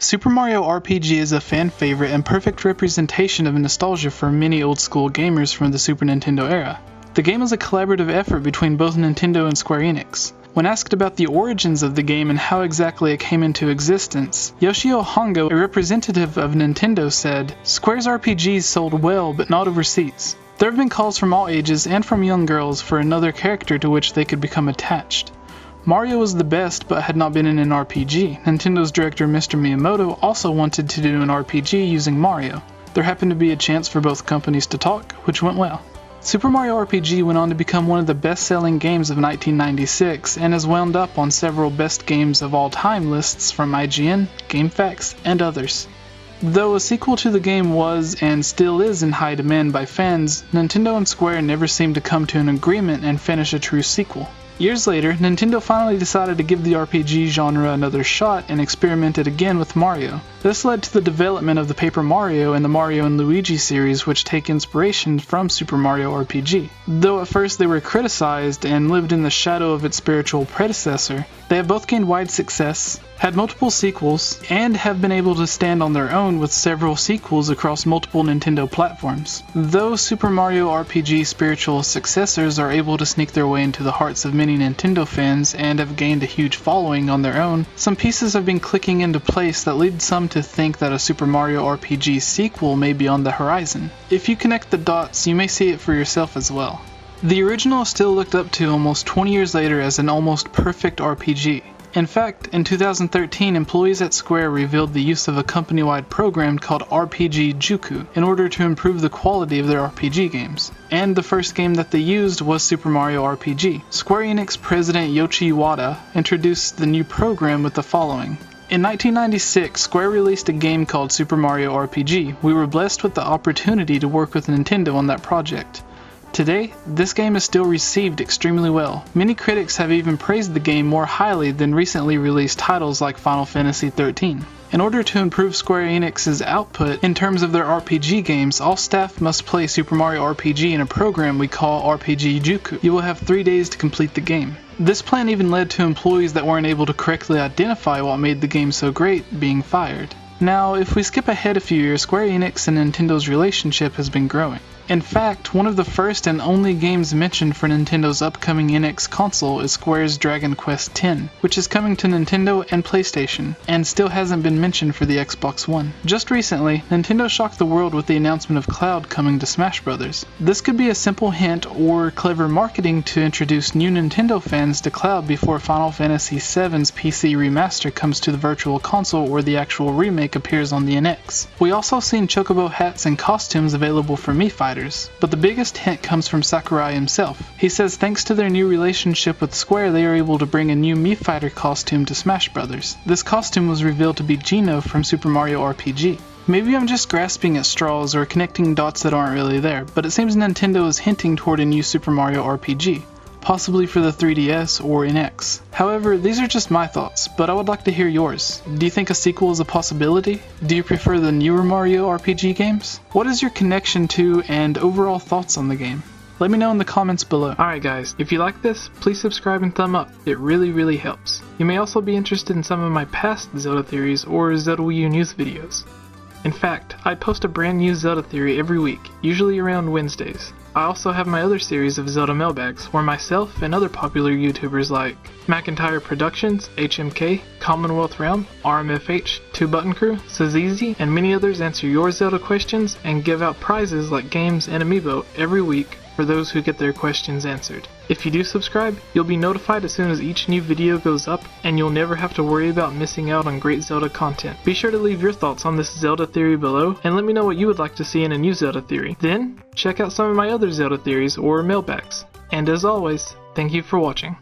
Super Mario RPG is a fan favorite and perfect representation of nostalgia for many old school gamers from the Super Nintendo era. The game is a collaborative effort between both Nintendo and Square Enix. When asked about the origins of the game and how exactly it came into existence, Yoshio Hongo, a representative of Nintendo, said, "Square's RPGs sold well but not overseas. There have been calls from all ages and from young girls for another character to which they could become attached. Mario was the best but had not been in an RPG. Nintendo's director Mr. Miyamoto also wanted to do an RPG using Mario. There happened to be a chance for both companies to talk, which went well." Super Mario RPG went on to become one of the best-selling games of 1996 and has wound up on several best games of all time lists from IGN, GameFAQs, and others. Though a sequel to the game was and still is in high demand by fans, Nintendo and Square never seemed to come to an agreement and finish a true sequel. Years later, Nintendo finally decided to give the RPG genre another shot and experimented again with Mario. This led to the development of the Paper Mario and the Mario & Luigi series, which take inspiration from Super Mario RPG. Though at first they were criticized and lived in the shadow of its spiritual predecessor, they have both gained wide success, had multiple sequels, and have been able to stand on their own with several sequels across multiple Nintendo platforms. Though Super Mario RPG spiritual successors are able to sneak their way into the hearts of many Nintendo fans and have gained a huge following on their own, some pieces have been clicking into place that lead some to think that a Super Mario RPG sequel may be on the horizon. If you connect the dots, you may see it for yourself as well. The original is still looked up to almost 20 years later as an almost perfect RPG. In fact, in 2013, employees at Square revealed the use of a company-wide program called RPG Juku in order to improve the quality of their RPG games. And the first game that they used was Super Mario RPG. Square Enix president Yoichi Wada introduced the new program with the following. In 1996, Square released a game called Super Mario RPG. We were blessed with the opportunity to work with Nintendo on that project. Today, this game is still received extremely well. Many critics have even praised the game more highly than recently released titles like Final Fantasy XIII. In order to improve Square Enix's output in terms of their RPG games, all staff must play Super Mario RPG in a program we call RPG Juku. You will have 3 days to complete the game. This plan even led to employees that weren't able to correctly identify what made the game so great being fired. Now, if we skip ahead a few years, Square Enix and Nintendo's relationship has been growing. In fact, one of the first and only games mentioned for Nintendo's upcoming NX console is Square's Dragon Quest X, which is coming to Nintendo and PlayStation, and still hasn't been mentioned for the Xbox One. Just recently, Nintendo shocked the world with the announcement of Cloud coming to Smash Bros. This could be a simple hint or clever marketing to introduce new Nintendo fans to Cloud before Final Fantasy VII's PC remaster comes to the Virtual Console or the actual remake appears on the NX. We also seen Chocobo hats and costumes available for Mii Fighters. But the biggest hint comes from Sakurai himself. He says thanks to their new relationship with Square, they are able to bring a new Mii Fighter costume to Smash Bros. This costume was revealed to be Geno from Super Mario RPG. Maybe I'm just grasping at straws or connecting dots that aren't really there, but it seems Nintendo is hinting toward a new Super Mario RPG. Possibly for the 3DS or NX. However, these are just my thoughts, but I would like to hear yours. Do you think a sequel is a possibility? Do you prefer the newer Mario RPG games? What is your connection to and overall thoughts on the game? Let me know in the comments below. Alright guys, if you like this, please subscribe and thumb up. It really helps. You may also be interested in some of my past Zelda theories or Zelda Wii U news videos. In fact, I post a brand new Zelda theory every week, usually around Wednesdays. I also have my other series of Zelda mailbags, where myself and other popular YouTubers like McIntyre Productions, HMK, Commonwealth Realm, RMFH, 2 Button Crew, Sazizi, and many others answer your Zelda questions and give out prizes like games and amiibo every week for those who get their questions answered. If you do subscribe, you'll be notified as soon as each new video goes up, and you'll never have to worry about missing out on great Zelda content. Be sure to leave your thoughts on this Zelda theory below, and let me know what you would like to see in a new Zelda theory. Then, check out some of my other Zelda theories or mailbags. And as always, thank you for watching.